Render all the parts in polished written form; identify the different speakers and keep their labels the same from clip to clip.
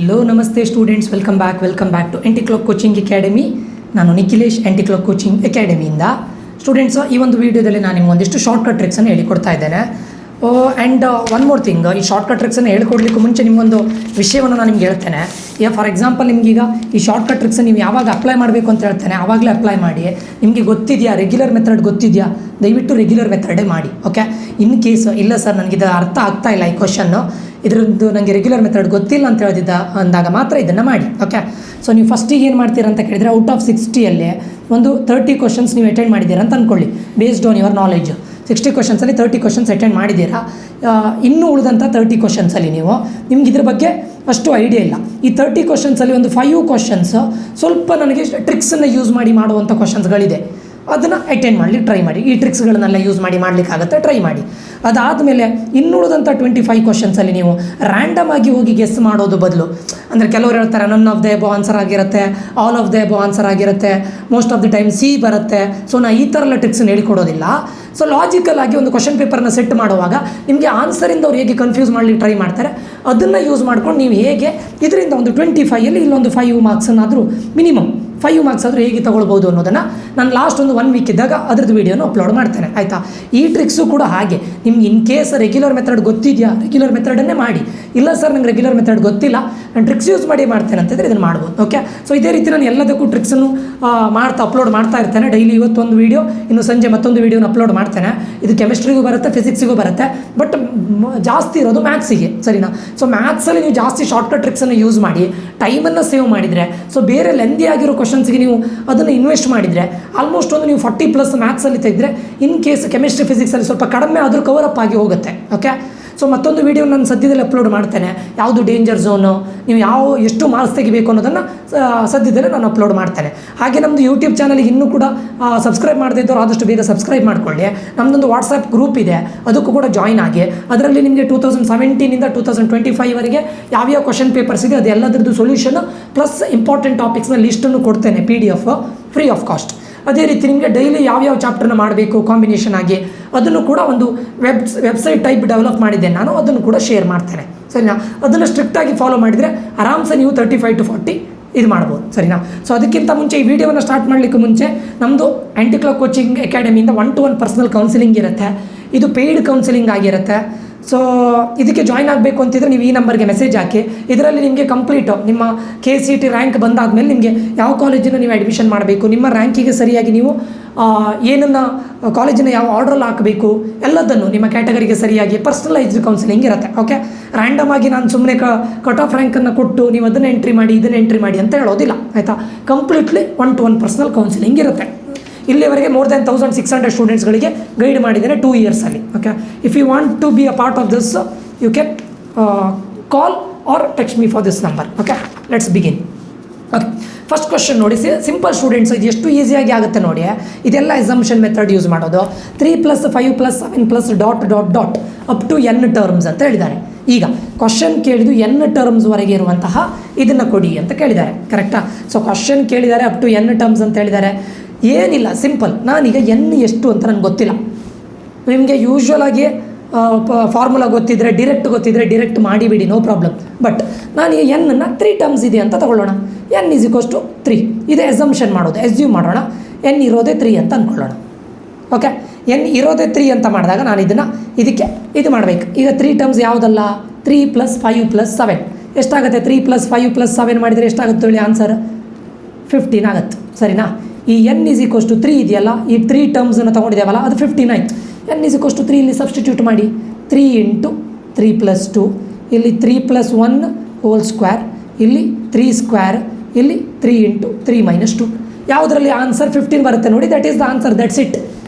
Speaker 1: Hello namaste students, welcome back to anti clock coaching academy. ನಾನು Nikhilesh, anti clock coaching ಅಕಾಡೆಮಿಯಿಂದ. Students, ಈ ಒಂದು ವಿಡಿಯೋದಲ್ಲಿ ನಾನು ನಿಮ್ಗೆ ಒಂದಿಷ್ಟು ಶಾರ್ಟ್ಕಟ್ ಟ್ರಿಕ್ಸನ್ನು ಹೇಳಿಕೊಡ್ತಾ ಇದ್ದೇನೆ. ಆ್ಯಂಡ್ ಒನ್ ಮೋರ್ ಥಿಂಗ್, ಈ ಶಾರ್ಟ್ಕಟ್ ಟ್ರಿಕ್ಸನ್ನು ಹೇಳ್ಕೊಡ್ಲಿಕ್ಕೆ ಮುಂಚೆ ನಿಮಗೊಂದು ವಿಷಯವನ್ನು ನಾನು ನಿಮ್ಗೆ ಹೇಳ್ತೇನೆ. ಈಗ ಫಾರ್ ಎಕ್ಸಾಂಪಲ್, ನಿಮಗೀಗ ಈ ಶಾರ್ಟ್ಕಟ್ ಟ್ರಿಕ್ಸನ್ನು ನೀವು ಯಾವಾಗ ಅಪ್ಲೈ ಮಾಡಬೇಕು ಅಂತ ಹೇಳ್ತೇನೆ, ಆವಾಗಲೇ ಅಪ್ಲೈ ಮಾಡಿ. ನಿಮಗೆ ಗೊತ್ತಿದೆಯಾ, ರೆಗ್ಯುಲರ್ ಮೆಥಡ್ ಗೊತ್ತಿದೆಯಾ, ದಯವಿಟ್ಟು ರೆಗ್ಯುಲರ್ ಮೆಥಡೇ ಮಾಡಿ. ಓಕೆ, ಇನ್ ಕೇಸ್ ಇಲ್ಲ ಸರ್ ನನಗಿದು ಅರ್ಥ ಆಗ್ತಾ ಇಲ್ಲ ಈ ಕ್ವಶನ್ನು, ಇದರದ್ದು ನನಗೆ ರೆಗ್ಯುಲರ್ ಮೆಥಡ್ ಗೊತ್ತಿಲ್ಲ ಅಂತ ಹೇಳಿದ್ದ ಅಂದಾಗ ಮಾತ್ರ ಇದನ್ನು ಮಾಡಿ. ಓಕೆ, ಸೊ ನೀವು ಫಸ್ಟಿಗೆ ಏನು ಮಾಡ್ತೀರಾ ಅಂತ ಕೇಳಿದರೆ, ಔಟ್ ಆಫ್ 60ಯಲ್ಲಿ ಒಂದು 30 ಕ್ವಶನ್ಸ್ ನೀವು ಅಟೆಂಡ್ ಮಾಡಿದ್ದೀರಾ ಅಂತ ಅಂದ್ಕೊಳ್ಳಿ. Based on your knowledge 60 ಕ್ವಶನ್ಸಲ್ಲಿ 30 questions attend ಮಾಡಿದ್ದೀರಾ. ಇನ್ನೂ ಉಳಿದಂಥ 30 ಕ್ವಶನ್ಸಲ್ಲಿ ನಿಮ್ಗೆ ಇದ್ರ ಬಗ್ಗೆ ಅಷ್ಟು ಐಡಿಯಾ ಇಲ್ಲ. ಈ 30 ಕ್ವಶನ್ಸಲ್ಲಿ ಒಂದು 5 ಕ್ವಶನ್ಸ್ ಸ್ವಲ್ಪ ನನಗೆ ಟ್ರಿಕ್ಸನ್ನು ಯೂಸ್ ಮಾಡಿ ಮಾಡುವಂಥ ಕ್ವಶನ್ಸ್ಗಳಿದೆ, ಅದನ್ನು ಅಟೆಂಡ್ ಮಾಡಲಿಕ್ಕೆ ಟ್ರೈ ಮಾಡಿ. ಈ ಟ್ರಿಕ್ಸ್ಗಳನ್ನೆಲ್ಲ ಯೂಸ್ ಮಾಡಿ ಮಾಡಲಿಕ್ಕಾಗತ್ತೆ, ಟ್ರೈ ಮಾಡಿ. ಅದಾದಮೇಲೆ ಇನ್ನುಳಿದಂಥ 25 ಕ್ವಶನ್ಸಲ್ಲಿ ನೀವು ರ್ಯಾಂಡಮ್ ಆಗಿ ಹೋಗಿ ಗೆಸ್ ಮಾಡೋದು ಬದಲು, ಅಂದರೆ ಕೆಲವರು ಹೇಳ್ತಾರೆ none of the above answer ಆಗಿರುತ್ತೆ, all of the above answer ಆಗಿರುತ್ತೆ, most of the time C ಬರುತ್ತೆ. ಸೊ ನಾನು ಈ ಥರ ಎಲ್ಲ ಟ್ರಿಕ್ಸನ್ನು ಹೇಳಿಕೊಡೋದಿಲ್ಲ. ಸೊ ಲಾಜಿಕಲ್ ಆಗಿ ಒಂದು ಕ್ವಶನ್ ಪೇಪರ್ನ ಸೆಟ್ ಮಾಡುವಾಗ ನಿಮಗೆ ಆನ್ಸರಿಂದ ಅವ್ರು ಹೇಗೆ ಕನ್ಫ್ಯೂಸ್ ಮಾಡಲಿಕ್ಕೆ ಟ್ರೈ ಮಾಡ್ತಾರೆ, ಅದನ್ನು ಯೂಸ್ ಮಾಡ್ಕೊಂಡು ನೀವು ಹೇಗೆ ಇದರಿಂದ ಒಂದು 25ಯಲ್ಲಿ ಇಲ್ಲೊಂದು 5 ಮಾರ್ಕ್ಸನ್ನಾದರೂ ಮಿನಿಮಮ್ 5 ಮಾರ್ಕ್ಸ್ ಆದರೂ ಹೇಗೆ ತೊಗೊಳ್ಬೋದು ಅನ್ನೋದನ್ನು ನಾನು ಲಾಸ್ಟ್ ಒಂದು 1 ವೀಕ್ ಇದ್ದಾಗ ಅದ್ರದ್ದು ವೀಡಿಯೋನ ಅಪ್ಲೋಡ್ ಮಾಡ್ತೇನೆ, ಆಯಿತಾ. ಈ ಟ್ರಿಕ್ಸು ಕೂಡ ಹಾಗೆ, ನಿಮ್ಗೆ ಇನ್ ಕೇಸ್ ರೆಗ್ಯುಲರ್ ಮೆಥಡ್ ಗೊತ್ತಿದೆಯಾ, ರೆಗ್ಯುಲರ್ ಮೆಥಡನ್ನೇ ಮಾಡಿ. ಇಲ್ಲ ಸರ್ ನಂಗೆ ರೆಗ್ಯುಲರ್ ಮೆಥಡ್ ಗೊತ್ತಿಲ್ಲ, ನಾನು ಟ್ರಿಕ್ಸ್ ಯೂಸ್ ಮಾಡಿ ಮಾಡ್ತೇನೆ ಅಂತಂದರೆ ಇದನ್ನು ಮಾಡ್ಬೋದು. ಓಕೆ, ಸೊ ಇದೇ ರೀತಿ ನಾನು ಎಲ್ಲದಕ್ಕೂ ಟ್ರಿಕ್ಸನ್ನು ಅಪ್ಲೋಡ್ ಮಾಡ್ತಾ ಇರ್ತೇನೆ. ಡೈಲಿ ಇವತ್ತೊಂದು ವೀಡಿಯೋ, ಇನ್ನು ಸಂಜೆ ಮತ್ತೊಂದು ವೀಡಿಯೋನ ಅಪ್ಲೋಡ್ ಮಾಡ್ತೇನೆ. ಇದು ಕೆಮಿಸ್ಟ್ರಿಗೂ ಬರುತ್ತೆ, ಫಿಸಿಕ್ಸಿಗೂ ಬರುತ್ತೆ, ಬಟ್ ಜಾಸ್ತಿ ಇರೋದು ಮ್ಯಾಥ್ಸಿಗೆ, ಸರಿನಾ. ಸೊ ಮ್ಯಾಥ್ಸಲ್ಲಿ ನೀವು ಜಾಸ್ತಿ ಶಾರ್ಟ್ಕಟ್ ಟ್ರಿಕ್ಸನ್ನು ಯೂಸ್ ಮಾಡಿ ಟೈಮನ್ನು ಸೇವ್ ಮಾಡಿದರೆ, ಸೊ ಬೇರೆ ಲೆಂದಿ ಆಗಿರೋ ಕ್ವಶನ್ಸ್ಗೆ ನೀವು ಅದನ್ನು ಇನ್ವೆಸ್ಟ್ ಮಾಡಿದರೆ ಆಲ್ಮೋಸ್ಟ್ ಒಂದು ನೀವು 40+ ಮ್ಯಾಥ್ಸಲ್ಲಿ ತೆಗೆದರೆ, ಇನ್ ಕೇಸ್ ಕೆಮಿಸ್ಟ್ರಿ ಫಿಸಿಕ್ಸಲ್ಲಿ ಸ್ವಲ್ಪ ಕಡಿಮೆ ಆದರೂ ಕವರ್ ಅಪ್ ಆಗಿ ಹೋಗುತ್ತೆ. ಓಕೆ, ಸೊ ಮತ್ತೊಂದು ವೀಡಿಯೋ ನಾನು ಸದ್ಯದಲ್ಲಿ ಅಪ್ಲೋಡ್ ಮಾಡ್ತೇನೆ, ಯಾವುದು ಡೇಂಜರ್ ಝೋನು, ನೀವು ಎಷ್ಟು ಮಾರ್ಕ್ಸ್ ತೆಗಿಬೇಕು ಅನ್ನೋದನ್ನು ಸದ್ಯದಲ್ಲೇ ನಾನು ಅಪ್ಲೋಡ್ ಮಾಡ್ತೇನೆ. ಹಾಗೆ ನಮ್ಮದು ಯೂಟ್ಯೂಬ್ ಚಾನಲ್ಗೆ ಇನ್ನೂ ಕೂಡ ಸಬ್ಸ್ಕ್ರೈಬ್ ಮಾಡದೇ ಇದ್ದವರು ಆದಷ್ಟು ಬೇಗ ಸಬ್ಸ್ಕ್ರೈಬ್ ಮಾಡಿಕೊಳ್ಳಿ. ನಮ್ಮದೊಂದು ವಾಟ್ಸಪ್ ಗ್ರೂಪ್ ಇದೆ, ಅದಕ್ಕೂ ಕೂಡ ಜಾಯ್ನ್ ಆಗಿ. ಅದರಲ್ಲಿ ನಿಮಗೆ 2017ಇಂದ 2025ವರೆಗೆ ಯಾವ್ಯಾವ ಕ್ವಶನ್ ಪೇಪರ್ಸ್ ಇದೆ ಅದೆಲ್ಲದರದ್ದು ಸೊಲ್ಯೂಷನ್ ಪ್ಲಸ್ ಇಂಪಾರ್ಟೆಂಟ್ ಟಾಪಿಕ್ಸ್ನ ಲಿಸ್ಟನ್ನು ಕೊಡ್ತೇನೆ, PDF ಫ್ರೀ ಆಫ್ ಕಾಸ್ಟ್. ಅದೇ ರೀತಿ ನಿಮಗೆ ಡೈಲಿ ಯಾವ್ಯಾವ ಚಾಪ್ಟರ್ನ ಮಾಡಬೇಕು ಕಾಂಬಿನೇಷನ್ ಆಗಿ ಅದನ್ನು ಕೂಡ ಒಂದು ವೆಬ್ಸೈಟ್ ಟೈಪ್ ಡೆವಲಪ್ ಮಾಡಿದ್ದೇನೆ ನಾನು, ಅದನ್ನು ಕೂಡ ಶೇರ್ ಮಾಡ್ತೇನೆ, ಸರಿನಾ. ಅದನ್ನು ಸ್ಟ್ರಿಕ್ಟಾಗಿ ಫಾಲೋ ಮಾಡಿದರೆ ಆರಾಮ್ಸೆ ನೀವು 35 to 40 ಇದು ಮಾಡ್ಬೋದು, ಸರಿನಾ. ಸೊ ಅದಕ್ಕಿಂತ ಮುಂಚೆ ಈ ವಿಡಿಯೋವನ್ನು ಸ್ಟಾರ್ಟ್ ಮಾಡಲಿಕ್ಕೆ ಮುಂಚೆ ನಮ್ಮದು ಆಂಟಿ-ಕ್ಲಾಕ್ ಕೋಚಿಂಗ್ ಅಕಾಡೆಮಿಯಿಂದ 1-to-1 ಪರ್ಸನಲ್ ಕೌನ್ಸಿಲಿಂಗ್ ಇರುತ್ತೆ. ಇದು ಪೇಯ್ಡ್ ಕೌನ್ಸಿಲಿಂಗ್ ಆಗಿರುತ್ತೆ. ಸೊ ಇದಕ್ಕೆ ಜಾಯ್ನ್ ಆಗಬೇಕು ಅಂತಿದ್ರೆ ನೀವು ಈ ನಂಬರ್ಗೆ ಮೆಸೇಜ್ ಹಾಕಿ. ಇದರಲ್ಲಿ ನಿಮಗೆ ಕಂಪ್ಲೀಟು ನಿಮ್ಮ KCET ರ್ಯಾಂಕ್ ಬಂದಾದಮೇಲೆ ನಿಮಗೆ ಯಾವ ಕಾಲೇಜನ್ನು ನೀವು ಅಡ್ಮಿಷನ್ ಮಾಡಬೇಕು, ನಿಮ್ಮ ರ್ಯಾಂಕಿಗೆ ಸರಿಯಾಗಿ ನೀವು ಏನನ್ನು ಕಾಲೇಜಿನ ಯಾವ ಆರ್ಡ್ರಲ್ಲಿ ಹಾಕಬೇಕು ಎಲ್ಲದನ್ನು ನಿಮ್ಮ ಕ್ಯಾಟಗರಿಗೆ ಸರಿಯಾಗಿ ಪರ್ಸನಲೈಸ್ಡ್ ಕೌನ್ಸಿಲಿಂಗ್ ಇರುತ್ತೆ. ಓಕೆ, ರ್ಯಾಂಡಮ್ ಆಗಿ ನಾನು ಸುಮ್ಮನೆ ಕಟ್ ಆಫ್ ರ್ಯಾಂಕನ್ನು ಕೊಟ್ಟು ನೀವು ಅದನ್ನು ಎಂಟ್ರಿ ಮಾಡಿ ಇದನ್ನು ಎಂಟ್ರಿ ಮಾಡಿ ಅಂತ ಹೇಳೋದಿಲ್ಲ, ಆಯಿತಾ. ಕಂಪ್ಲೀಟ್ಲಿ 1-to-1 ಪರ್ಸನಲ್ ಕೌನ್ಸಿಲಿಂಗ್ ಇರುತ್ತೆ. ಇಲ್ಲಿವರೆಗೆ ಮೋರ್ ದೆನ್ 1600 ಸ್ಟೂಡೆಂಟ್ಸ್ಗಳಿಗೆ ಗೈಡ್ ಮಾಡಿದ್ದೇನೆ 2 ಇಯರ್ಸಲ್ಲಿ. Okay, if you want to be a part of this you can call or text me for this number. Okay, let's begin. Okay, first question ನೋಡಿ, simple students, ಇದು ಎಷ್ಟು ಈಸಿಯಾಗಿ ಆಗುತ್ತೆ ನೋಡಿ. ಇದೆಲ್ಲ ಎಸಂಪ್ಷನ್ ಮೆಥಡ್ ಯೂಸ್ ಮಾಡೋದು. 3+5+7+... ಅಪ್ ಟು n ಟರ್ಮ್ಸ್ ಅಂತ ಹೇಳಿದ್ದಾರೆ. ಈಗ ಕ್ವಶನ್ ಕೇಳಿದ್ದು n ಟರ್ಮ್ಸ್ವರೆಗೆ ಇರುವಂತಹ ಇದನ್ನು ಕೊಡಿ ಅಂತ ಕೇಳಿದ್ದಾರೆ, ಕರೆಕ್ಟಾ. ಸೊ ಕ್ವಶನ್ ಕೇಳಿದ್ದಾರೆ ಅಪ್ ಟು n ಟರ್ಮ್ಸ್ ಅಂತ ಹೇಳಿದ್ದಾರೆ. ಏನಿಲ್ಲ, ಸಿಂಪಲ್. ನಾನೀಗ n ಎಷ್ಟು ಅಂತ ನನಗೆ ಗೊತ್ತಿಲ್ಲ. ನಿಮಗೆ ಯೂಶ್ವಲಾಗಿ ಫಾರ್ಮುಲಾ ಗೊತ್ತಿದ್ದರೆ, ಡಿರೆಕ್ಟ್ ಮಾಡಿಬಿಡಿ, ನೋ ಪ್ರಾಬ್ಲಮ್. ಬಟ್ ನಾನು n-ನ್ನು 3 ಟರ್ಮ್ಸ್ ಇದೆ ಅಂತ ತಗೊಳ್ಳೋಣ. n = 3 ಇದು ಎಸಂಪ್ಷನ್ ಮಾಡೋದು, ಎಸ್ಯೂಮ್ ಮಾಡೋಣ. n ಇರೋದೇ 3 ಅಂತ ಅಂದ್ಕೊಳ್ಳೋಣ. ಓಕೆ, n ಇರೋದೇ 3 ಅಂತ ಮಾಡಿದಾಗ ನಾನು ಇದಕ್ಕೆ ಇದು ಮಾಡಬೇಕು. ಈಗ 3 ಟರ್ಮ್ಸ್ ಯಾವುದಲ್ಲ, 3 + 5 + 7 ಎಷ್ಟಾಗುತ್ತೆ? 3 + 5 + 7 ಮಾಡಿದರೆ ಎಷ್ಟಾಗುತ್ತೆ ಹೇಳಿ? ಆನ್ಸರ್ 15 ಆಗುತ್ತೆ, ಸರಿನಾ. ಈ n = 3 ಇದೆಯಲ್ಲ, ಈ 3 ಟರ್ಮ್ಸನ್ನು ತೊಗೊಂಡಿದ್ದೇವಲ್ಲ, ಅದು 15 ಆಯಿತು. n = 3 ಇಲ್ಲಿ ಸಬ್ಸ್ಟಿಟ್ಯೂಟ್ ಮಾಡಿ. 3 × 3 + 2, ಇಲ್ಲಿ 3 + 1 ಹೋಲ್ ಸ್ಕ್ವೇರ್, ಇಲ್ಲಿ 3 ಸ್ಕ್ವೇರ್, ಇಲ್ಲಿ 3 × 3 - 2. ಯಾವುದರಲ್ಲಿ ಆನ್ಸರ್ 15 ಬರುತ್ತೆ ನೋಡಿ, that is the answer, that's it.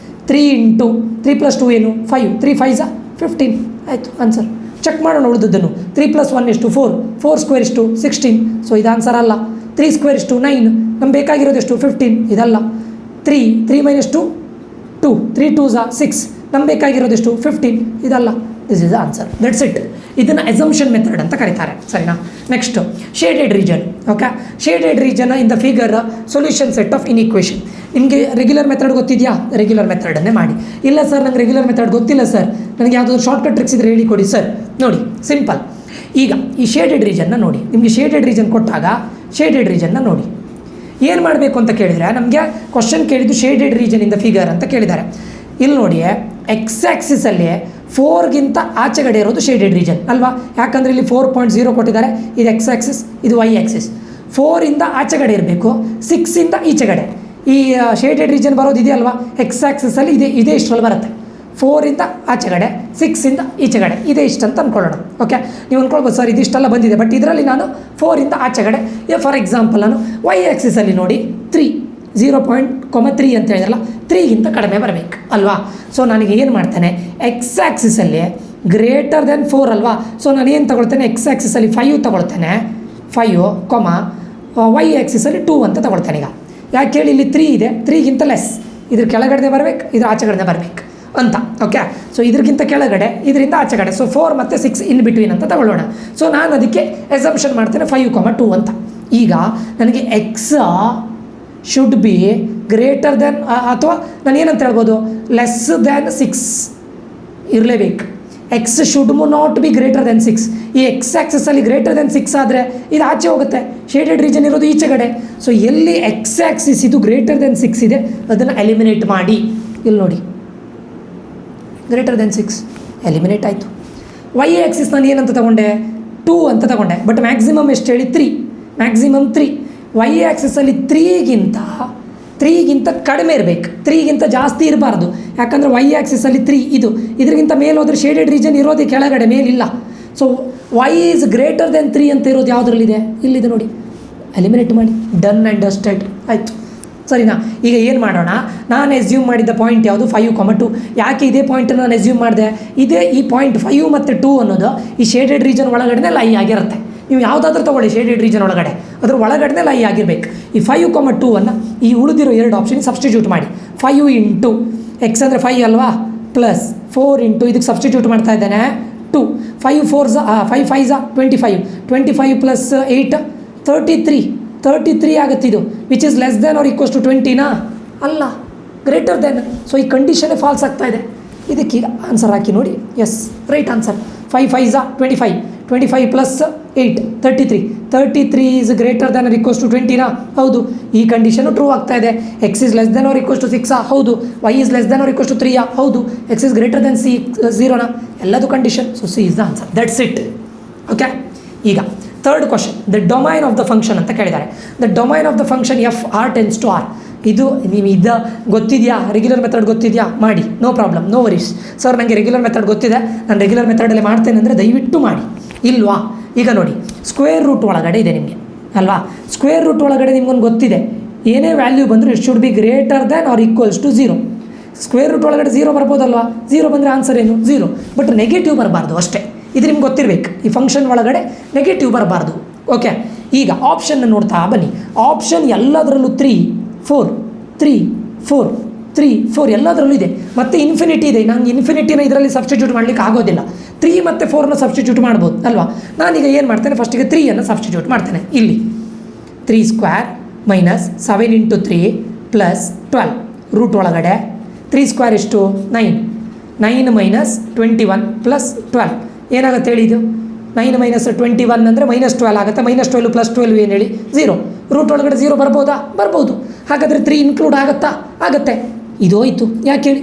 Speaker 1: 3 × 3 + 2 ಏನು? 5, 3 × 5 = 15 ಆಯಿತು ಆನ್ಸರ್. ಚೆಕ್ ಮಾಡೋಣ ಉಳಿದದ್ದನ್ನು. 3 + 1 ಎಷ್ಟು? 4, 4 ಸ್ಕ್ವೇರ್ ಎಷ್ಟು? 16. ಸೊ ಇದು ಆನ್ಸರ್ ಅಲ್ಲ. 3 ಸ್ಕ್ವೇರ್ ಎಷ್ಟು? 9. ನಮ್ಗೆ ಬೇಕಾಗಿರೋದು ಎಷ್ಟು? 15. ಇದಲ್ಲ. 3 - 2 2, 3 × 2 = 6. ನಮ್ಗೆ ಬೇಕಾಗಿರೋದು ಎಷ್ಟು? 15. ಇದಲ್ಲ. This is the answer, that's it. ಇದನ್ನು ಎಸಂಪ್ಷನ್ ಮೆಥಡ್ ಅಂತ ಕರೀತಾರೆ, ಸರಿನಾ. Next shaded region. Okay, shaded region in the figure solution set of inequation. ನಿಮಗೆ ರೆಗ್ಯುಲರ್ ಮೆಥಡ್ ಗೊತ್ತಿದೆಯಾ? ರೆಗ್ಯುಲರ್ ಮೆಥಡನ್ನೇ ಮಾಡಿ. ಇಲ್ಲ ಸರ್ ನಂಗೆ ರೆಗ್ಯುಲರ್ ಮೆಥಡ್ ಗೊತ್ತಿಲ್ಲ ಸರ್, ನನಗೆ ಯಾವುದಾದ್ರು ಶಾರ್ಟ್ಕಟ್ ಟ್ರಿಕ್ಸ್ ಇದ್ದರೆ ಹೇಳಿಕೊಡಿ ಸರ್. ನೋಡಿ, ಸಿಂಪಲ್. ಈಗ ಈ ಶೇಡೆಡ್ ರೀಜನ್ನ ನೋಡಿ, ನಿಮಗೆ ಶೇಡೆಡ್ ರೀಜನ್ ಕೊಟ್ಟಾಗ ಶೇಡೆಡ್ ರೀಜನ್ನ ನೋಡಿ. ಏನು ಮಾಡಬೇಕು ಅಂತ ಕೇಳಿದರೆ, ನಮಗೆ ಕ್ವಶನ್ ಕೇಳಿದ್ದು shaded region in the figure ಅಂತ ಕೇಳಿದ್ದಾರೆ. ಇಲ್ಲಿ ನೋಡಿ, ಎಕ್ಸ್ ಆ್ಯಕ್ಸಿಸಲ್ಲಿ 4ಗಿಂತ ಆಚೆಗಡೆ ಇರೋದು ಶೇಡೆಡ್ ರೀಜನ್ ಅಲ್ವಾ, ಯಾಕಂದರೆ ಇಲ್ಲಿ 4.0 ಕೊಟ್ಟಿದ್ದಾರೆ. ಇದು ಎಕ್ಸ್ ಆ್ಯಕ್ಸಿಸ್, ಇದು ವೈ ಆ್ಯಕ್ಸಿಸ್. 4ಇಂದ ಆಚೆಗಡೆ ಇರಬೇಕು, 6ಇಂದ ಈಚೆಗಡೆ. ಈ ಶೇಡೆಡ್ ರೀಜನ್ ಬರೋದು ಇದೆಯಲ್ವಾ, ಎಕ್ಸ್ ಆ್ಯಕ್ಸಿಸಲ್ಲಿ ಇದೇ ಇಷ್ಟರಲ್ಲಿ ಬರುತ್ತೆ. 4ಇಂದ ಆಚೆಗಡೆ, 6ಇಂದ ಈಚೆಗಡೆ, ಇದೇ ಇಷ್ಟ ಅಂತ ಅಂದ್ಕೊಳ್ಳೋಣ. ಓಕೆ, ನೀವು ಅಂದ್ಕೊಳ್ಬೋದು ಸರ್ ಇದಿಷ್ಟೆಲ್ಲ ಬಂದಿದೆ, ಬಟ್ ಇದರಲ್ಲಿ ನಾನು 4ಇಂದ ಆಚೆಗಡೆ. ಫಾರ್ ಎಕ್ಸಾಂಪಲ್ ನಾನು ವೈ ಆ್ಯಕ್ಸಿಸಲ್ಲಿ ನೋಡಿ 0.3 ಅಂತ ಹೇಳಿದ್ರಲ್ಲ, 3ಗಿಂತ ಕಡಿಮೆ ಬರಬೇಕು ಅಲ್ವಾ. ಸೊ ನನಗೆ ಏನು ಮಾಡ್ತೇನೆ, ಎಕ್ಸ್ ಆ್ಯಕ್ಸಿಸಲ್ಲಿ ಗ್ರೇಟರ್ ದೆನ್ 4 ಅಲ್ವಾ. ಸೊ ನಾನು ಏನು ತಗೊಳ್ತೇನೆ, ಎಕ್ಸ್ ಆ್ಯಕ್ಸಿಸಲ್ಲಿ 5 ತಗೊಳ್ತೇನೆ, 5, ವೈ ಆ್ಯಕ್ಸಿಸಲ್ಲಿ 2 ಅಂತ ತಗೊಳ್ತೇನೆ. ಈಗ ಯಾಕೆ ಹೇಳಿ, ಇಲ್ಲಿ 3 ಇದೆ, 3ಗಿಂತ ಲೆಸ್, ಇದ್ರ ಕೆಳಗಡೆ ಬರಬೇಕು, ಇದ್ರ ಆಚೆಗಡೆ ಬರಬೇಕು ಅಂತ. ಓಕೆ, ಸೊ ಇದ್ರಿಗಿಂತ ಕೆಳಗಡೆ, ಇದರಿಂದ ಆಚೆಗಡೆ. ಸೊ 4 ಮತ್ತು 6 ಇನ್ ಬಿಟ್ವೀನ್ ಅಂತ ತಗೊಳ್ಳೋಣ. ಸೊ ನಾನು ಅದಕ್ಕೆ ಎಸಂಪ್ಷನ್ ಮಾಡ್ತೇನೆ 5, 2 ಅಂತ. ಈಗ ನನಗೆ X should be greater than, ಅಥವಾ ನಾನು ಏನಂತ ಹೇಳ್ಬೋದು, ಲೆಸ್ ದ್ಯಾನ್ 6 ಇರಲೇಬೇಕು. X should not be greater than 6. ಈ ಎಕ್ಸ್ ಆ್ಯಕ್ಸಿಸಲ್ಲಿ ಗ್ರೇಟರ್ ದೆನ್ 6 ಆದರೆ ಇದು ಆಚೆ ಹೋಗುತ್ತೆ, ಶೇಡೆಡ್ ರೀಜನ್ ಇರೋದು ಈಚೆಗಡೆ. ಸೊ ಎಲ್ಲಿ ಎಕ್ಸ್ ಆ್ಯಕ್ಸಿಸ್ ಇದು ಗ್ರೇಟರ್ ದೆನ್ 6 ಇದೆ ಅದನ್ನು ಎಲಿಮಿನೇಟ್ ಮಾಡಿ. ಇಲ್ಲಿ ನೋಡಿ, ಗ್ರೇಟರ್ ದೆನ್ 6 ಎಲಿಮಿನೇಟ್ ಆಯಿತು. ವೈ ಆ್ಯಕ್ಸಿಸ್ ನಾನು ಏನಂತ ತಗೊಂಡೆ, 2 ಅಂತ ತಗೊಂಡೆ, ಬಟ್ ಮ್ಯಾಕ್ಸಿಮಮ್ ಎಷ್ಟು ಹೇಳಿ, 3, ಮ್ಯಾಕ್ಸಿಮಮ್ 3. ವೈ ಆ್ಯಕ್ಸಿಸಲ್ಲಿ 3ಗಿಂತ ಕಡಿಮೆ ಇರಬೇಕು, 3ಗಿಂತ ಜಾಸ್ತಿ ಇರಬಾರ್ದು. ಯಾಕಂದರೆ ವೈ ಆ್ಯಕ್ಸಿಸಲ್ಲಿ 3 ಇದರಿಗಿಂತ ಮೇಲೆ ಹೋದರೆ ಶೇಡೆಡ್ ರೀಜನ್ ಇರೋದು ಕೆಳಗಡೆ, ಮೇಲಿಲ್ಲ. So y is greater than 3 ಅಂತ ಇರೋದು ಯಾವುದ್ರಲ್ಲಿದೆ, ಇಲ್ಲಿದೆ ನೋಡಿ, ಎಲಿಮಿನೇಟ್ ಮಾಡಿ. ಡನ್ ಆ್ಯಂಡ್ ಡಸ್ಟೆಡ್ ಆಯಿತು, ಸರಿನಾ. ಈಗ ಏನು ಮಾಡೋಣ, ನಾನು ಎಸ್ಯೂಮ್ ಮಾಡಿದ್ದ ಪಾಯಿಂಟ್ ಯಾವುದು, 5, 2. ಯಾಕೆ ಇದೇ ಪಾಯಿಂಟನ್ನು ನಾನು ಎಸ್ಯೂಮ್ ಮಾಡಿದೆ, ಈ ಪಾಯಿಂಟ್ 5 ಮತ್ತು 2 ಅನ್ನೋದು ಈ ಶೇಡೆಡ್ ರೀಜನ್ ಒಳಗಡೆ ಲೈ ಆಗಿರುತ್ತೆ. ನೀವು ಯಾವುದಾದ್ರೂ ತೊಗೊಳ್ಳಿ ಶೇಡೆಡ್ ರೀಜನ್ ಒಳಗಡೆ, ಅದ್ರ ಒಳಗಡೆ ಲೈ ಆಗಿರಬೇಕು. ಈ 5, 2 ಈ ಉಳಿದಿರೋ 2 ಆಪ್ಷನ್ ಸಬ್ಸ್ಟಿಟ್ಯೂಟ್ ಮಾಡಿ. 5 ಇಂಟು ಎಕ್ಸ್ ಅಂದರೆ 5 ಅಲ್ವಾ, ಪ್ಲಸ್ 4 ಇಂಟು ಇದಕ್ಕೆ ಸಬ್ಸ್ಟಿಟ್ಯೂಟ್ ಮಾಡ್ತಾ ಇದ್ದೇನೆ 2. 5 5 25, 25 ಪ್ಲಸ್ 8 33 ಆಗುತ್ತೆ. ಇದು which is less than or equals to 20ನಾ, ಅಲ್ಲ, ಗ್ರೇಟರ್ ದೆನ್. ಸೊ ಈ ಕಂಡೀಷನ್ನೇ ಫಾಲ್ಸ್ ಆಗ್ತಾ ಇದೆ. ಇದಕ್ಕೀಗ ಆನ್ಸರ್ ಹಾಕಿ ನೋಡಿ. Yes, right answer. 5 5 25, 25 plus 8 33 is greater than or equals to 20ನಾ, ಹೌದು. ಈ ಕಂಡೀಷನು ಟ್ರೂ ಆಗ್ತಾ ಇದೆ. X is less than or equals to 6 ಹೌದು. Y is less than or equals to 3 ಹೌದು. ಎಕ್ಸ್ ಇಸ್ ಗ್ರೇಟರ್ ದೆನ್ 0ನಾ, ಎಲ್ಲದು condition. So C is the answer, that's it. Okay, ಈಗ third question, the domain of the function ಅಂತ ಕೇಳಿದ್ದಾರೆ. The domain of the function FR tends to R. ಇದು ನೀವು ಗೊತ್ತಿದೆಯಾ, regular method ಗೊತ್ತಿದೆಯಾ, ಮಾಡಿ, no problem, no worries. Sir ನನಗೆ regular method ಗೊತ್ತಿದೆ, ನಾನು ರೆಗ್ಯುಲರ್ ಮೆಥಡಲ್ಲಿ ಮಾಡ್ತೇನೆ ಅಂದರೆ ದಯವಿಟ್ಟು ಮಾಡಿ. ಇಲ್ವಾ, ಈಗ ನೋಡಿ, ಸ್ಕ್ವೇರ್ ರೂಟ್ ಒಳಗಡೆ ಇದೆ ನಿಮಗೆ ಅಲ್ವಾ. ಸ್ಕ್ವೇರ್ ರೂಟ್ ಒಳಗಡೆ ನಿಮ್ಗೊಂದು ಗೊತ್ತಿದೆ, ಏನೇ ವ್ಯಾಲ್ಯೂ ಬಂದರೂ it should be greater than R equals to 0. Square root ಒಳಗಡೆ 0 ಬರ್ಬೋದಲ್ವಾ, 0 ಬಂದರೆ ಆನ್ಸರ್ ಏನು, 0. ಬಟ್ ನೆಗೆಟಿವ್ ಬರಬಾರ್ದು ಅಷ್ಟೇ, ಇದು ನಿಮ್ಗೆ ಗೊತ್ತಿರಬೇಕು. ಈ ಫಂಕ್ಷನ್ ಒಳಗಡೆ ನೆಗೆಟಿವ್ ಬರಬಾರ್ದು. ಓಕೆ, ಈಗ ಆಪ್ಷನ್ನ ನೋಡ್ತಾ ಬನ್ನಿ. ಆಪ್ಷನ್ ಎಲ್ಲದರಲ್ಲೂ 3 4 3 4 3 4 ಎಲ್ಲದರಲ್ಲೂ ಇದೆ. ಮತ್ತು ಇನ್ಫಿನಿಟಿ ಇದೆ. ನಂಗೆ ಇನ್ಫಿನಿಟಿನ ಇದರಲ್ಲಿ ಸಬ್ಸ್ಟಿಟ್ಯೂಟ್ ಮಾಡಲಿಕ್ಕೆ ಆಗೋದಿಲ್ಲ. 3 ಮತ್ತು 4ನ ಸಬ್ಸ್ಟಿಟ್ಯೂಟ್ ಮಾಡ್ಬೋದು ಅಲ್ವಾ. ನಾನೀಗ ಏನು ಮಾಡ್ತೇನೆ, ಫಸ್ಟಿಗೆ 3ಯನ್ನು ಸಬ್ಸ್ಟಿಟ್ಯೂಟ್ ಮಾಡ್ತೇನೆ. ಇಲ್ಲಿ 3 square minus 7 into 3 plus 12 root ಒಳಗಡೆ 3 ಸ್ಕ್ವೇರ್ ಎಷ್ಟು 9, 9 ಮೈನಸ್ 21 ಪ್ಲಸ್ 12 ಏನಾಗುತ್ತೆ ಹೇಳಿ. ಇದು 9 ಮೈನಸ್ 21 ಅಂದರೆ -12 ಆಗುತ್ತೆ. -12 ಪ್ಲಸ್ 12 ಏನು ಹೇಳಿ, 0. ರೂಟ್ ಒಳಗಡೆ 0 ಬರ್ಬೋದಾ, ಬರ್ಬೋದು. ಹಾಗಾದರೆ 3 ಇನ್ಕ್ಲೂಡ್ ಆಗುತ್ತಾ, ಆಗುತ್ತೆ. ಇದು ಹೋಯ್ತು. ಯಾಕೆ ಹೇಳಿ,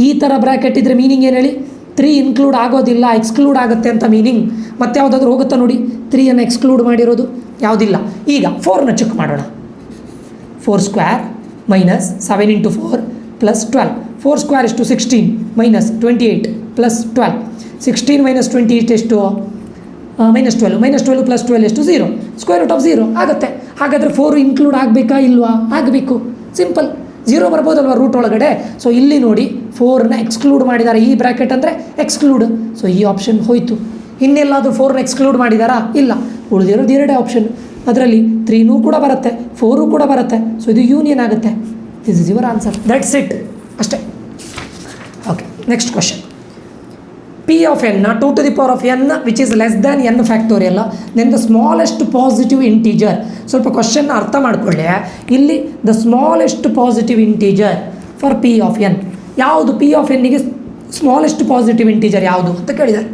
Speaker 1: ಈ ಥರ ಬ್ರ್ಯಾಕೆಟ್ ಇದ್ದರೆ ಮೀನಿಂಗ್ ಏನು ಹೇಳಿ, 3 ಇನ್ಕ್ಲೂಡ್ ಆಗೋದಿಲ್ಲ, ಎಕ್ಸ್ಕ್ಲೂಡ್ ಆಗುತ್ತೆ ಅಂತ ಮೀನಿಂಗ್. ಮತ್ತೆ ಯಾವುದಾದ್ರೂ ಹೋಗುತ್ತಾ ನೋಡಿ, 3ಯನ್ನು ಎಕ್ಸ್ಕ್ಲೂಡ್ ಮಾಡಿರೋದು ಯಾವುದಿಲ್ಲ. ಈಗ 4ನ ಚೆಕ್ ಮಾಡೋಣ. 4 square minus 7 into 4 plus 12. 4 square ಎಷ್ಟು 16 ಮೈನಸ್ 28 ಪ್ಲಸ್ 12. 16 ಮೈನಸ್ 28 ಎಷ್ಟು -12 ಪ್ಲಸ್ 12 ಎಷ್ಟು 0. ಸ್ಕ್ವೇರ್ ರೂಟ್ ಆಫ್ 0 ಆಗುತ್ತೆ. ಹಾಗಾದರೆ 4 ಇನ್ಕ್ಲೂಡ್ ಆಗಬೇಕಾ ಇಲ್ವಾ, ಆಗಬೇಕು. ಸಿಂಪಲ್, 0 ಬರ್ಬೋದಲ್ವ ರೂಟ್ ಒಳಗಡೆ. ಸೊ ಇಲ್ಲಿ ನೋಡಿ 4ನ ಎಕ್ಸ್ಕ್ಲೂಡ್ ಮಾಡಿದ್ದಾರೆ. ಈ ಬ್ರ್ಯಾಕೆಟ್ ಅಂದರೆ ಎಕ್ಸ್ಕ್ಲೂಡ್. ಸೊ ಈ ಆಪ್ಷನ್ ಹೋಯಿತು. ಇನ್ನೆಲ್ಲಾದರೂ 4ನ ಎಕ್ಸ್ಕ್ಲೂಡ್ ಮಾಡಿದಾರಾ, ಇಲ್ಲ. ಉಳಿದಿರೋದು 2 ಆಪ್ಷನ್. ಅದರಲ್ಲಿ 3ನೂ ಕೂಡ ಬರುತ್ತೆ, 4 ಕೂಡ ಬರುತ್ತೆ. ಸೊ ಇದು ಯೂನಿಯನ್ ಆಗುತ್ತೆ. This is your answer, that's it, ಅಷ್ಟೇ. Okay, next question. P of n 2 to the power of n which is less than n factorial then the smallest positive integer. ಸ್ವಲ್ಪ question ಅರ್ಥ ಮಾಡ್ಕೊಳ್ಳಿ. ಇಲ್ಲಿ the smallest positive integer for P of n ಯಾವುದು, P of n ಗೆ smallest positive integer ಯಾವುದು ಅಂತ ಕೇಳಿದ್ದಾರೆ.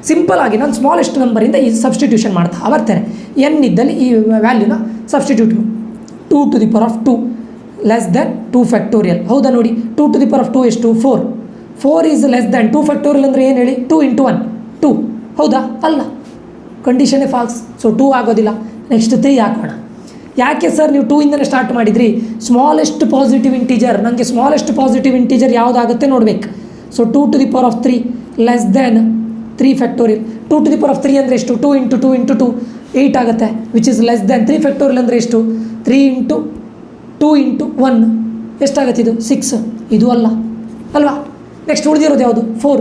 Speaker 1: Simple ಆಗಿ ನಾನು ಸ್ಮಾಲೆಸ್ಟ್ ನಂಬರಿಂದ ಈ ಸಬ್ಸ್ಟಿಟ್ಯೂಷನ್ ಮಾಡ್ತಾ ಬರ್ತೇನೆ. ಎನ್ ಇದ್ದಲ್ಲಿ ಈ ವ್ಯಾಲ್ಯೂನ substitute 2 to the power of 2 less than 2 factorial. ಹೌದಾ ನೋಡಿ, 2 to the power of 2 ಎಷ್ಟು 4 ಈಸ್ ಲೆಸ್ ದ್ಯಾನ್ 2 ಫ್ಯಾಕ್ಟೋರಿಯಲ್ ಅಂದರೆ ಏನು ಹೇಳಿ, 2 into 1 2. ಹೌದಾ ಅಲ್ಲ, ಕಂಡೀಷನ್ನೇ ಫಾಲ್ಸ್. ಸೊ 2 ಆಗೋದಿಲ್ಲ. ನೆಕ್ಸ್ಟ್ 3 ಹಾಕೋಣ. ಯಾಕೆ ಸರ್ ನೀವು 2 ಇಂದನೇ ಸ್ಟಾರ್ಟ್ ಮಾಡಿದ್ರಿ? ಸ್ಮಾಲೆಸ್ಟ್ ಪಾಸಿಟಿವ್ ಇಂಟೀಜರ್, ನನಗೆ ಸ್ಮಾಲೆಸ್ಟ್ ಪಾಸಿಟಿವ್ ಇಂಟೀಜರ್ ಯಾವುದಾಗುತ್ತೆ ನೋಡಬೇಕು. So 2 to the power of 3 less than 3 factorial. 2 to the power of 3 ಅಂದರೆ ಎಷ್ಟು, 2 into 2 into 2 8 ಆಗುತ್ತೆ, which is less than 3 factorial ಅಂದರೆ ಎಷ್ಟು, 3 into 2 into 1 ಎಷ್ಟಾಗುತ್ತೆ ಇದು 6. ಇದು ಅಲ್ಲ ಅಲ್ವಾ. ನೆಕ್ಸ್ಟ್ ಉಳಿದಿರೋದು ಯಾವುದು 4.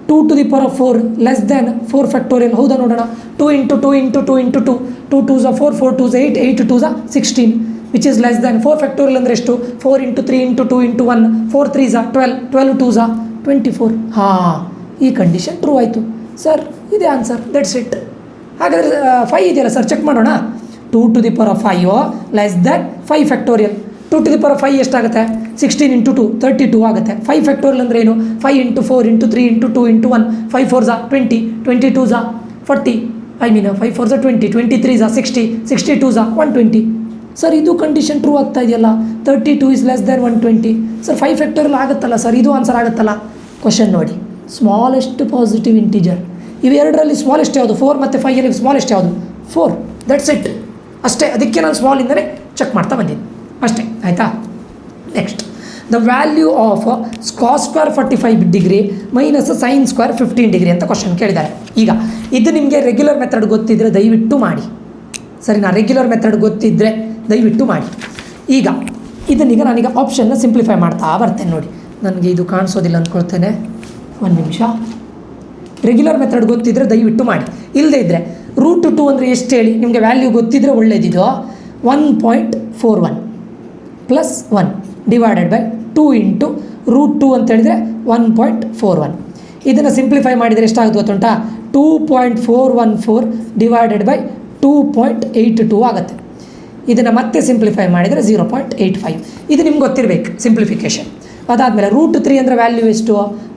Speaker 1: 2 to the power of 4 less than 4 factorial. ಹೌದಾ ನೋಡೋಣ. 2 into 2 into 2 into 2 2 2s are 4 4 2s 8 8 2s are 16 which is less than 4 factorial ಅಂದರೆ ಎಷ್ಟು, 4 into 3 into 2 into 1 4 3s are 12 12 2s are 24. ಹಾಂ, ಈ ಕಂಡೀಷನ್ ಟ್ರೂ ಆಯಿತು ಸರ್. ಇದೇ ಆನ್ಸರ್, ದಟ್ಸ್ ಇಟ್. ಹಾಗಾದರೆ 5 ಇದೆಯಲ್ಲ ಸರ್, ಚೆಕ್ ಮಾಡೋಣ. 2 to the power of 5 less than 5 factorial. 2 to the power of 5 ಎಷ್ಟಾಗುತ್ತೆ, 16 into 2 32 ಆಗುತ್ತೆ. 5 ಫ್ಯಾಕ್ಟೋರಿಯಲ್ ಅಂದರೆ ಏನು, 5 into 4 into 3 into 2 into 1 5 4s are 20 22s are 40 5 4s are 20 23s are 60 62s are 120. Sir ಇದು condition true ಆಗ್ತಾ ಇದೆಯಲ್ಲ. 32 is less than 120. Sir 5 factorial ಆಗುತ್ತಲ್ಲ sir, ಇದು answer ಆಗುತ್ತಲ್ಲ. ಕ್ವಶನ್ ನೋಡಿ, ಸ್ಮಾಲೆಸ್ಟ್ ಪಾಸಿಟಿವ್ ಇಂಟೀಜರ್ ಇವೆರಡರಲ್ಲಿ ಸ್ಮಾಲೆಸ್ಟ್ ಯಾವುದು, 4 ಮತ್ತು 5 ಸ್ಮಾಲೆಸ್ಟ್ ಯಾವುದು, 4. ದಟ್ಸ್ ಇಟ್, ಅಷ್ಟೇ. ಅದಕ್ಕೆ ನಾನು ಸ್ಮಾಲಿಂದಲೇ ಚೆಕ್ ಮಾಡ್ತಾ ಬಂದಿದ್ದೆ ಅಷ್ಟೇ, ಆಯಿತಾ. Next, the value of cos square 45 degree minus sine square 15 degree ಅಂತ ಕ್ವಶನ್ ಕೇಳಿದ್ದಾರೆ. ಈಗ ಇದು ನಿಮಗೆ ರೆಗ್ಯುಲರ್ ಮೆಥಡ್ ಗೊತ್ತಿದ್ದರೆ ದಯವಿಟ್ಟು ಮಾಡಿ, ಸರಿನಾ. ರೆಗ್ಯುಲರ್ ಮೆಥಡ್ ಗೊತ್ತಿದ್ದರೆ ದಯವಿಟ್ಟು ಮಾಡಿ. ಈಗ ಇದನ್ನೀಗ ನಾನೀಗ ಆಪ್ಷನ್ನ ಸಿಂಪ್ಲಿಫೈ ಮಾಡ್ತಾ ಬರ್ತೇನೆ. ನೋಡಿ, ನನಗೆ ಇದು ಕಾಣಿಸೋದಿಲ್ಲ ಅಂದ್ಕೊಳ್ತೇನೆ, ಒಂದು ನಿಮಿಷ. ರೆಗ್ಯುಲರ್ ಮೆಥಡ್ ಗೊತ್ತಿದ್ದರೆ ದಯವಿಟ್ಟು ಮಾಡಿ, ಇಲ್ಲದೇ ಇದ್ದರೆ √2 ಅಂದರೆ ಎಷ್ಟು ಹೇಳಿ, ನಿಮಗೆ ವ್ಯಾಲ್ಯೂ ಗೊತ್ತಿದ್ದರೆ ಒಳ್ಳೆಯದಿದು. 1.41 ಪ್ಲಸ್ 1 ಡಿವೈಡೆಡ್ ಬೈ 2 ಇಂಟು √2 ಅಂತ ಹೇಳಿದರೆ 1.41. ಇದನ್ನು ಸಿಂಪ್ಲಿಫೈ ಮಾಡಿದರೆ ಎಷ್ಟಾಗುತ್ತೆ ಗೊತ್ತುಂಟಾ, 2.414 ಡಿವೈಡೆಡ್ ಬೈ 2.82 ಆಗುತ್ತೆ. ಇದನ್ನು ಮತ್ತೆ ಸಿಂಪ್ಲಿಫೈ ಮಾಡಿದರೆ 0.85. ಇದು ನಿಮ್ಗೆ ಗೊತ್ತಿರಬೇಕು ಸಿಂಪ್ಲಿಫಿಕೇಷನ್. ಅದಾದಮೇಲೆ √3 ಅಂದರೆ ವ್ಯಾಲ್ಯೂ ಎಷ್ಟು,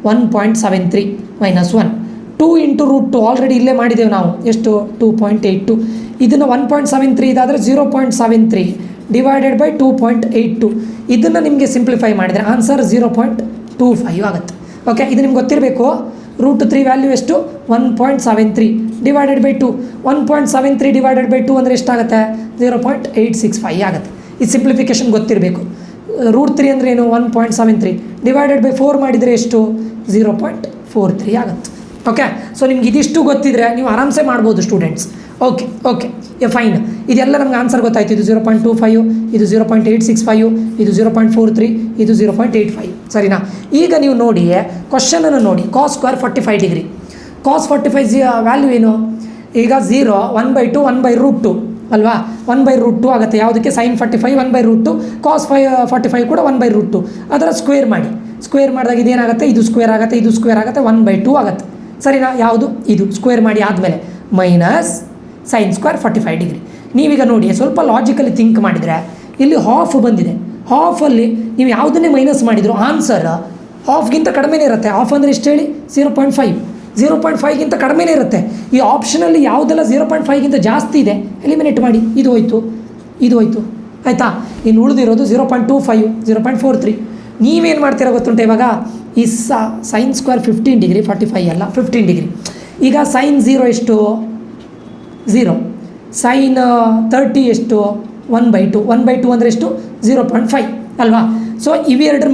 Speaker 1: 1.73 ಮೈನಸ್ 1. 2 ಇಂಟು √2 ಆಲ್ರೆಡಿ ಇಲ್ಲೇ ಮಾಡಿದ್ದೇವೆ ನಾವು, ಎಷ್ಟು 2.82. ಇದನ್ನು 1.73 ಇದಾದರೆ 0.73 ಡಿವೈಡೆಡ್ ಬೈ 2.82. ಇದನ್ನು ನಿಮಗೆ ಸಿಂಪ್ಲಿಫೈ ಮಾಡಿದರೆ ಆನ್ಸರ್ 0.25 ಆಗುತ್ತೆ. ಓಕೆ, ಇದು ನಿಮ್ಗೆ ಗೊತ್ತಿರಬೇಕು. √3 ವ್ಯಾಲ್ಯೂ ಎಷ್ಟು, 1.73 ಡಿವೈಡೆಡ್ ಬೈ 2. 1.73 ಡಿವೈಡೆಡ್ ಬೈ 2 ಅಂದರೆ ಎಷ್ಟಾಗುತ್ತೆ, 0.865 ಆಗುತ್ತೆ. ಇದು ಸಿಂಪ್ಲಿಫಿಕೇಷನ್ ಗೊತ್ತಿರಬೇಕು. √3 ಅಂದರೆ ಏನು, 1.73 ಡಿವೈಡೆಡ್ ಬೈ 4 ಮಾಡಿದರೆ ಎಷ್ಟು, 0.43 ಆಗುತ್ತೆ. ಓಕೆ, ಸೊ ನಿಮ್ಗೆ ಇದಿಷ್ಟು ಗೊತ್ತಿದ್ರೆ ನೀವು ಆರಾಮ್ಸೆ ಮಾಡ್ಬೋದು ಸ್ಟೂಡೆಂಟ್ಸ್. Okay fine. ಇದೆಲ್ಲ ನಮ್ಗೆ ಆನ್ಸರ್ ಗೊತ್ತಾಯ್ತು. ಇದು 0.25, ಇದು 0.865, ಇದು 0.43, ಇದು 0.85, ಸರಿನಾ. ಈಗ ನೀವು ನೋಡಿ ಕ್ವಶನನ್ನು ನೋಡಿ, ಕಾಸ್ ಸ್ಕ್ವೇರ್ 45 ಡಿಗ್ರಿ. ಕಾಸ್ 45 ವ್ಯಾಲ್ಯೂ ಏನು, ಈಗ 0 1/2 1/√2 ಅಲ್ವಾ, 1/√2 ಆಗುತ್ತೆ. ಯಾವುದಕ್ಕೆ, ಸೈನ್ 45 1/√2, ಕಾಸ್ 45 ಕೂಡ 1/√2. ಅದರ ಸ್ಕ್ವೇರ್ ಮಾಡಿ, ಸ್ಕ್ವೇರ್ ಮಾಡಿದಾಗ ಇದೇನಾಗುತ್ತೆ, ಇದು ಸ್ಕ್ವೇರ್ ಆಗುತ್ತೆ, ಇದು ಸ್ಕ್ವೇರ್ ಆಗುತ್ತೆ, 1/2 ಆಗುತ್ತೆ, ಸರಿನಾ. ಯಾವುದು ಇದು ಸ್ಕ್ವೇರ್ ಮಾಡಿ ಆದಮೇಲೆ ಮೈನಸ್ ಸೈನ್ ಸ್ಕ್ವೇರ್ 45 ಡಿಗ್ರಿ. ನೀವೀಗ ನೋಡಿ ಸ್ವಲ್ಪ ಲಾಜಿಕಲಿ ಥಿಂಕ್ ಮಾಡಿದರೆ ಇಲ್ಲಿ ಹಾಫ್ ಬಂದಿದೆ. ಹಾಫಲ್ಲಿ ನೀವು ಯಾವುದನ್ನೇ ಮೈನಸ್ ಮಾಡಿದ್ರು ಆನ್ಸರ್ ಹಾಫ್ಗಿಂತ ಕಡಿಮೆನೇ ಇರುತ್ತೆ. ಹಾಫ್ ಅಂದರೆ ಎಷ್ಟು ಹೇಳಿ, 0.5. 0.5ಗಿಂತ ಕಡಿಮೆನೇ ಇರುತ್ತೆ. ಈ ಆಪ್ಷನಲ್ಲಿ ಯಾವುದೆಲ್ಲ 0.5ಗಿಂತ ಜಾಸ್ತಿ ಇದೆ ಎಲಿಮಿನೇಟ್ ಮಾಡಿ. ಇದು ಹೋಯ್ತು ಆಯಿತಾ. ಇನ್ನು ಉಳಿದಿರೋದು 0.25 0.43. ನೀವೇನು ಮಾಡ್ತೀರಾ ಗೊತ್ತುಂಟು, ಇವಾಗ ಈ ಸೈನ್ ಸ್ಕ್ವೇರ್ 15 ಡಿಗ್ರಿ 45 ಅಲ್ಲ 15 ಡಿಗ್ರಿ. ಈಗ ಸೈನ್ 0 ಎಷ್ಟು, 0. ಸೈನ್ 30 ಎಷ್ಟು, 1/2. 1/2 ಅಂದರೆ ಎಷ್ಟು, 0.5 ಅಲ್ವಾ. ಸೊ ಇವೆರಡರ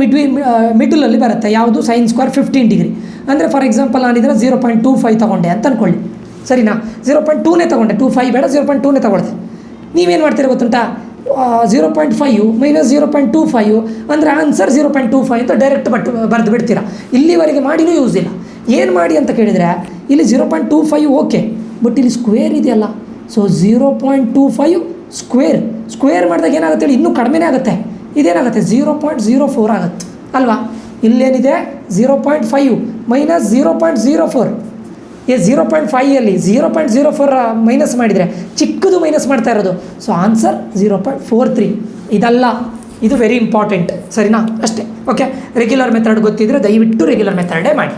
Speaker 1: ಮಿಡಲಲ್ಲಿ ಬರುತ್ತೆ ಯಾವುದು, ಸೈನ್ ಸ್ಕ್ವೇರ್ 15 ಡಿಗ್ರಿ. ಅಂದರೆ ಫಾರ್ ಎಕ್ಸಾಂಪಲ್ ನಾನಿದ್ರೆ 0.25 ತೊಗೊಂಡೆ ಅಂತ ಅಂದ್ಕೊಳ್ಳಿ, ಸರಿನಾ. 0.2ನೇ ತೊಗೊಂಡೆ, 25 ಬೇಡ, 0.2ನೇ ತೊಗೊಳ್ದೆ. ನೀವೇನು ಮಾಡ್ತೀರಾ ಗೊತ್ತುಂಟಾ, 0.5 ಮೈನಸ್ 0.25 ಅಂದರೆ ಆನ್ಸರ್ 0.25 ಅಂತ ಡೈರೆಕ್ಟ್ ಬರೆದು ಬಿಡ್ತೀರಾ. ಇಲ್ಲಿವರೆಗೆ ಮಾಡಿನೂ ಯೂಸ್ ಇಲ್ಲ. ಏನು ಮಾಡಿ ಅಂತ ಕೇಳಿದರೆ ಇಲ್ಲಿ 0.25 ಓಕೆ, ಬಟ್ ಇಲ್ಲಿ ಸ್ಕ್ವೇರ್ ಇದೆಯಲ್ಲ. ಸೊ 0.25 ಸ್ಕ್ವೇರ್ ಮಾಡಿದಾಗ ಏನಾಗುತ್ತೆ ಹೇಳಿ, ಇನ್ನೂ ಕಡಿಮೆನೇ ಆಗುತ್ತೆ. ಇದೇನಾಗುತ್ತೆ 0.04 ಆಗುತ್ತೆ ಅಲ್ವಾ. ಇಲ್ಲೇನಿದೆ 0.5 ಮೈನಸ್ 0.04. 0.5ಅಲ್ಲಿ 0.04 ಮೈನಸ್ ಮಾಡಿದರೆ ಚಿಕ್ಕದು ಮೈನಸ್ ಮಾಡ್ತಾ ಇರೋದು. So answer 0.43. ಇದಲ್ಲ, ಇದು ವೆರಿ ಇಂಪಾರ್ಟೆಂಟ್, ಸರಿನಾ. ಅಷ್ಟೇ. ಓಕೆ, ರೆಗ್ಯುಲರ್ ಮೆಥಡ್ ಗೊತ್ತಿದ್ದರೆ ದಯವಿಟ್ಟು ರೆಗ್ಯುಲರ್ ಮೆಥಡೇ ಮಾಡಿ.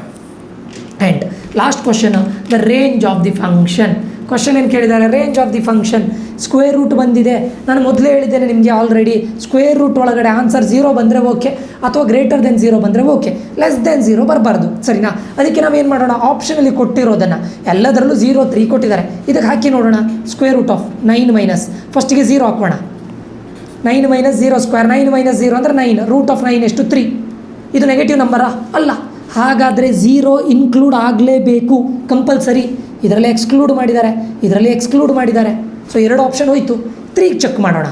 Speaker 1: And last question, the range of the function. Question ಏನು ಕೇಳಿದ್ದಾರೆ, range of the function. Square root ಬಂದಿದೆ, ನಾನು ಮೊದಲೇ ಹೇಳಿದ್ದೇನೆ ನಿಮಗೆ ಆಲ್ರೆಡಿ, ಸ್ಕ್ವೇರ್ ರೂಟ್ ಒಳಗಡೆ ಆನ್ಸರ್ 0 ಬಂದರೆ ಓಕೆ, ಅಥವಾ ಗ್ರೇಟರ್ ದೆನ್ 0 ಬಂದರೆ ಓಕೆ, ಲೆಸ್ ದೆನ್ 0 ಬರಬಾರ್ದು, ಸರಿನಾ? ಅದಕ್ಕೆ ನಾವೇನು ಮಾಡೋಣ, ಆಪ್ಷನಲ್ಲಿ ಕೊಟ್ಟಿರೋದನ್ನು ಎಲ್ಲದರಲ್ಲೂ 0, 3 ಕೊಟ್ಟಿದ್ದಾರೆ, ಇದಕ್ಕೆ ಹಾಕಿ ನೋಡೋಣ. ಸ್ಕ್ವೇರ್ ರೂಟ್ ಆಫ್ 9 ಮೈನಸ್, ಫಸ್ಟಿಗೆ 0 ಹಾಕೋಣ. 9 ಮೈನಸ್ 0 ಸ್ಕ್ವೇರ್, 9 ಮೈನಸ್ 0 ಅಂದರೆ 9, ರೂಟ್ ಆಫ್ 9 ಎಷ್ಟು 3. ಇದು ನೆಗೆಟಿವ್ ನಂಬರಾ? ಅಲ್ಲ. ಹಾಗಾದರೆ 0 ಇನ್ಕ್ಲೂಡ್ ಆಗಲೇಬೇಕು, ಕಂಪಲ್ಸರಿ. ಇದರಲ್ಲಿ ಎಕ್ಸ್ಕ್ಲೂಡ್ ಮಾಡಿದ್ದಾರೆ, ಇದರಲ್ಲಿ ಎಕ್ಸ್ಕ್ಲೂಡ್ ಮಾಡಿದ್ದಾರೆ. ಸೊ 2 ಆಪ್ಷನ್ ಹೋಯಿತು. 3 ಚೆಕ್ ಮಾಡೋಣ.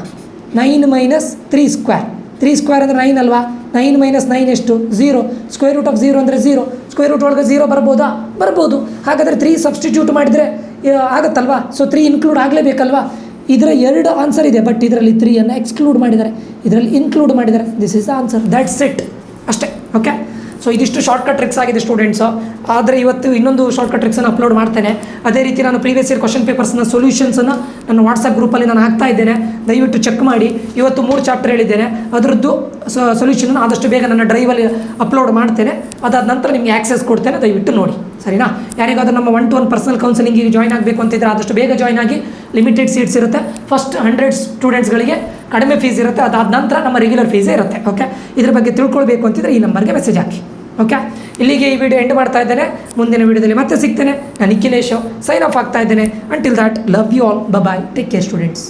Speaker 1: 9 ಮೈನಸ್ 3 ಸ್ಕ್ವೇರ್, 3 ಸ್ಕ್ವೇರ್ ಅಂದರೆ 9 ಅಲ್ವಾ? 9 ಮೈನಸ್ 9 ಎಷ್ಟು? 0. ಸ್ಕ್ವೇರ್ ರೂಟ್ ಆಫ್ 0 ಅಂದರೆ 0. ಸ್ಕ್ವೇರ್ ರೂಟ್ ಒಳಗೆ 0 ಬರ್ಬೋದಾ? ಬರ್ಬೋದು. ಹಾಗಾದರೆ 3 ಸಬ್ಸ್ಟಿಟ್ಯೂಟ್ ಮಾಡಿದರೆ ಆಗುತ್ತಲ್ವಾ? So 3 include ಆಗಲೇಬೇಕಲ್ವಾ? ಇದರ 2 ಆನ್ಸರ್ ಇದೆ, ಬಟ್ ಇದರಲ್ಲಿ 3 ಎಕ್ಸ್ಕ್ಲೂಡ್ ಮಾಡಿದ್ದಾರೆ, ಇದರಲ್ಲಿ ಇನ್ಕ್ಲೂಡ್ ಮಾಡಿದ್ದಾರೆ. This is the answer, that's it, ಅಷ್ಟೇ. ಓಕೆ, ಸೊ ಇದಿಷ್ಟು ಶಾರ್ಟ್ಕಟ್ ಟ್ರಿಕ್ಸ್ ಆಗಿದೆ ಸ್ಟೂಡೆಂಟ್ಸು. ಆದರೆ ಇವತ್ತು ಇನ್ನೊಂದು ಶಾರ್ಟ್ಕಟ್ ಟ್ರಿಕ್ಸನ್ನು ಅಪ್ಲೋಡ್ ಮಾಡ್ತೇನೆ. ಅದೇ ರೀತಿ ನಾನು ಪ್ರೀವಿಯಸ್ ಇಯರ್ ಕ್ವಶನ್ ಪೇಪರ್ಸ್ನ ಸೊಲ್ಯೂಷನ್ಸನ್ನು ನನ್ನ ವಾಟ್ಸಪ್ ಗ್ರೂಪಲ್ಲಿ ನಾನು ಹಾಕ್ತಾ ಇದ್ದೇನೆ, ದಯವಿಟ್ಟು ಚೆಕ್ ಮಾಡಿ. ಇವತ್ತು 3 ಚಾಪ್ಟರ್ ಹೇಳಿದ್ದೇನೆ, ಅದರದ್ದು ಸೊಲ್ಯೂಷನನ್ನು ಆದಷ್ಟು ಬೇಗ ನನ್ನ ಡ್ರೈವಲ್ಲಿ ಅಪ್ಲೋಡ್ ಮಾಡ್ತೇನೆ. ಅದಾದ ನಂತರ ನಿಮಗೆ ಆ್ಯಕ್ಸೆಸ್ ಕೊಡ್ತೇನೆ, ದಯವಿಟ್ಟು ನೋಡಿ, ಸರಿನಾ? ಯಾರಿಗಾದ್ರೂ ನಮ್ಮ 1-to-1 ಪರ್ಸನಲ್ ಕೌನ್ಸಿಲಿಂಗಿಗೆ ಜಾಯ್ನ್ ಆಗಬೇಕು ಅಂತಿದ್ರೆ ಆದಷ್ಟು ಬೇಗ ಜಾಯ್ನ್ ಆಗಿ. ಲಿಮಿಟೆಡ್ ಸೀಟ್ಸ್ ಇರುತ್ತೆ. ಫಸ್ಟ್ 100 ಸ್ಟೂಡೆಂಟ್ಸ್ಗಳಿಗೆ ಕಡಿಮೆ ಫೀಸ್ ಇರುತ್ತೆ, ಅದಾದ ನಂತರ ನಮ್ಮ ರೆಗ್ಯುಲರ್ ಫೀಸೇ ಇರುತ್ತೆ. ಓಕೆ, ಇದ್ರ ಬಗ್ಗೆ ತಿಳ್ಕೊಳ್ಬೇಕು ಅಂತಿದ್ರೆ ಈ ನಂಬರ್ಗೆ ಮೆಸೇಜ್ ಹಾಕಿ. ಓಕೆ, ಇಲ್ಲಿಗೆ ಈ ವಿಡಿಯೋ ಎಂಡ್ ಮಾಡ್ತಾ ಇದ್ದೇನೆ. ಮುಂದಿನ ವಿಡಿಯೋದಲ್ಲಿ ಮತ್ತೆ ಸಿಗ್ತೇನೆ. ನಾನು ನಿಖಿಲೇಶ್, ಸೈನ್ ಆಫ್ ಆಗ್ತಾ ಇದ್ದೇನೆ. Until that, love you all, bye, take care students.